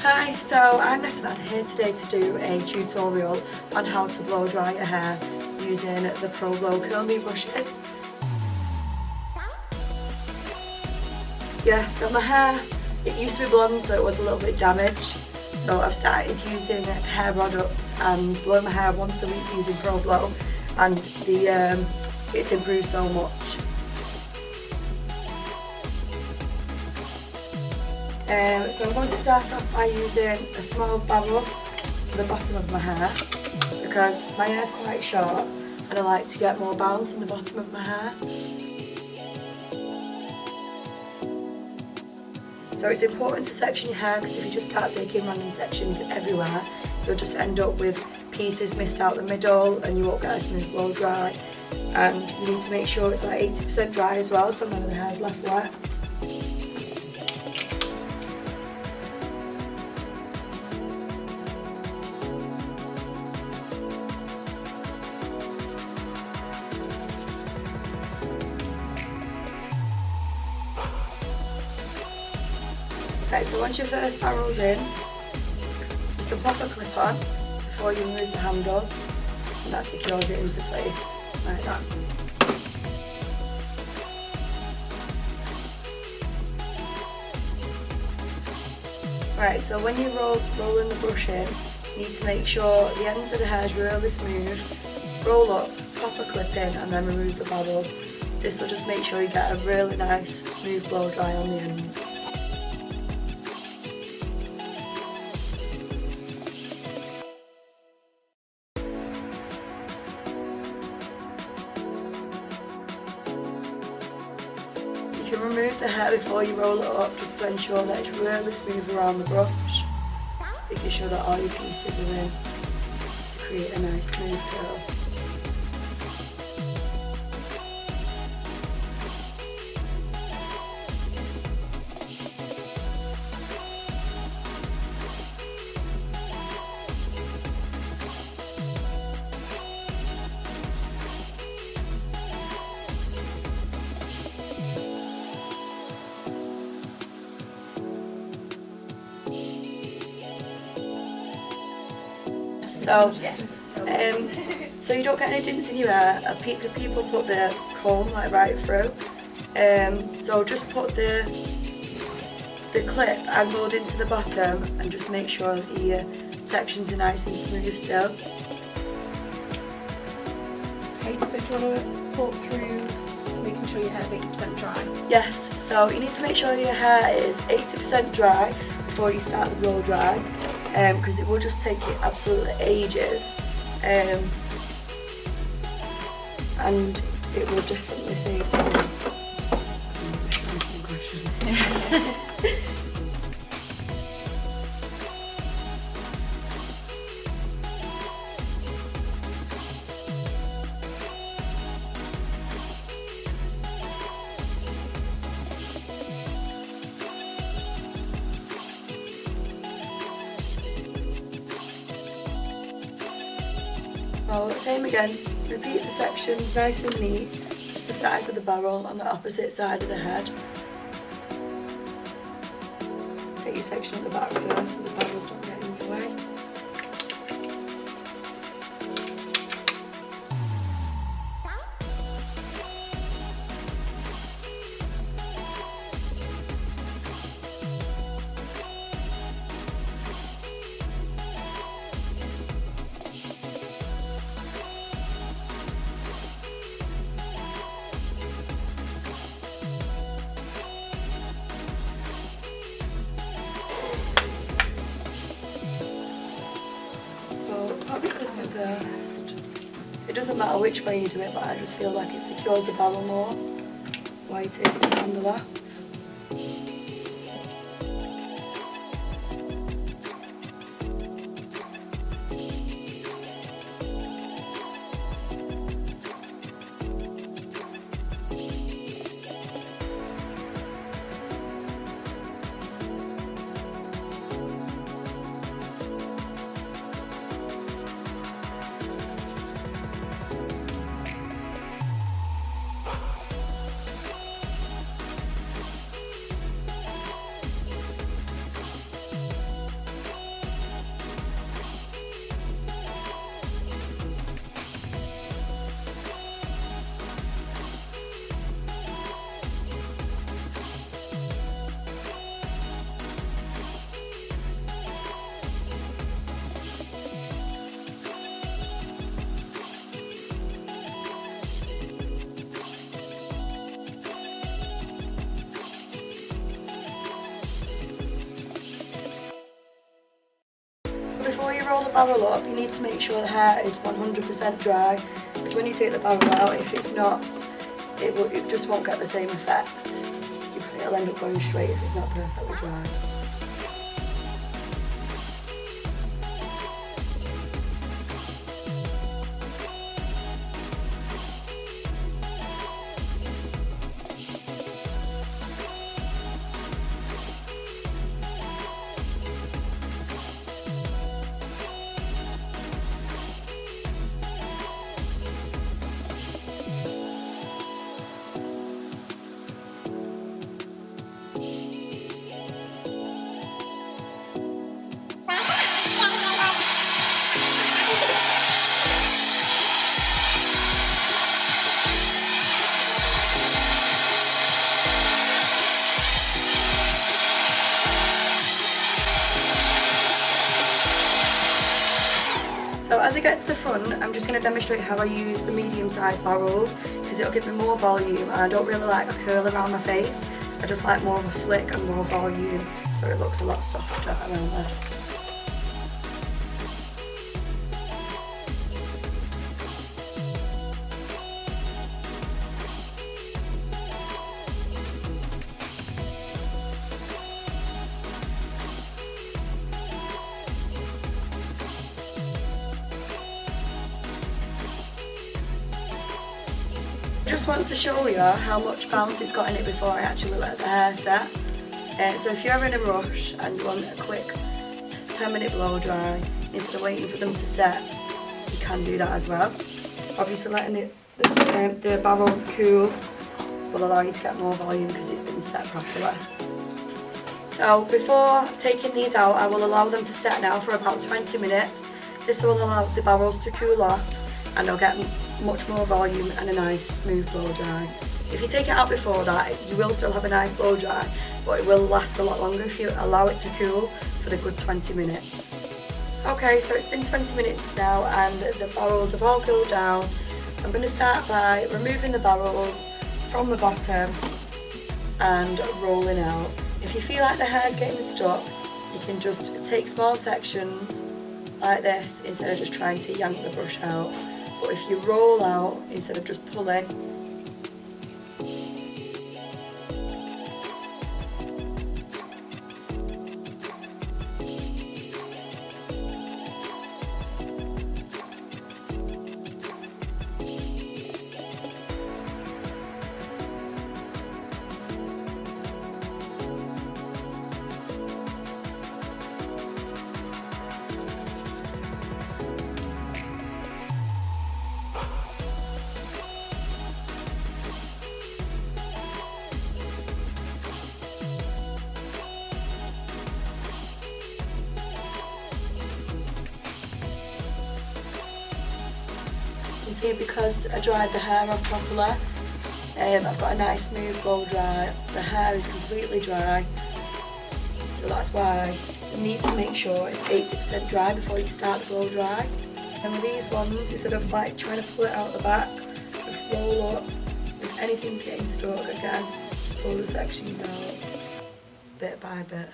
Hi, so I'm Natalie and here today to do a tutorial on how to blow dry your hair using the Pro Blo brushes. Yeah, so my hair, it used to be blonde so it was a little bit damaged. So I've started using hair products and blowing my hair once a week using Pro Blo, and it's improved so much. So I'm going to start off by using a small barrel for the bottom of my hair because my hair is quite short and I like to get more bounce in the bottom of my hair. So it's important to section your hair because if you just start taking random sections everywhere, you'll just end up with pieces missed out the middle and you won't get a smooth blow dry. And you need to make sure it's like 80% dry as well, so none of the hair's left wet. Okay, so once your first barrel's in, you can pop a clip on before you remove the handle, and that secures it into place, like that. Right, so when you're rolling the brush in, you need to make sure the ends of the hair is really smooth. Roll up, pop a clip in, and then remove the barrel. This will just make sure you get a really nice smooth blow dry on the ends. You can remove the hair before you roll it up just to ensure that it's really smooth around the brush, making sure that all your pieces are in to create a nice smooth curl. So you don't get any dints in your hair. People put their comb like right through. So just put the clip angled into the bottom and just make sure that your sections are nice and smooth still. Okay, so do you want to talk through making sure your hair's 80% dry? Yes, so you need to make sure your hair is 80% dry before you start the blow dry, because it will just take you absolutely ages, and it will definitely save time. Well, same again, repeat the sections nice and neat, just the size of the barrel on the opposite side of the head. Take your section at the back first so the barrels don't get in the way. Pop your clip in first. It doesn't matter which way you do it, but I just feel like it secures the barrel more while you take the handle off. you roll the barrel up, you need to make sure the hair is 100% dry, because when you take the barrel out, if it's not, it just won't get the same effect. It'll end up going straight if it's not perfectly dry. So as I get to the front, I'm just going to demonstrate how I use the medium-sized barrels, because it'll give me more volume, and I don't really like a curl around my face. I just like more of a flick and more volume, so it looks a lot softer around there. I just want to show you how much bounce it's got in it before I actually let the hair set. So if you're in a rush and you want a quick 10-minute blow dry, instead of waiting for them to set, you can do that as well. Obviously letting the barrels cool will allow you to get more volume because it's been set properly. So before taking these out, I will allow them to set now for about 20 minutes. This will allow the barrels to cool off, and they'll get much more volume and a nice smooth blow dry. If you take it out before that, you will still have a nice blow dry, but it will last a lot longer if you allow it to cool for the good 20 minutes. Okay, so it's been 20 minutes now and the barrels have all cooled down. I'm going to start by removing the barrels from the bottom and rolling out. If you feel like the hair's getting stuck, you can just take small sections like this instead of just trying to yank the brush out. But if you roll out instead of just pulling, you can see because I dried the hair off properly, I've got a nice smooth blow dry. The hair is completely dry, so that's why you need to make sure it's 80% dry before you start the blow dry. And with these ones, instead of like trying to pull it out the back, just roll up. If anything's getting stuck, again, just pull the sections out bit by bit.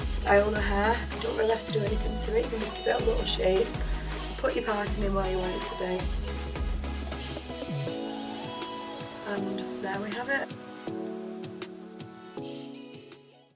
Style the hair, you don't really have to do anything to it, you can just give it a little shape, put your parting in where you want it to be, and there we have it.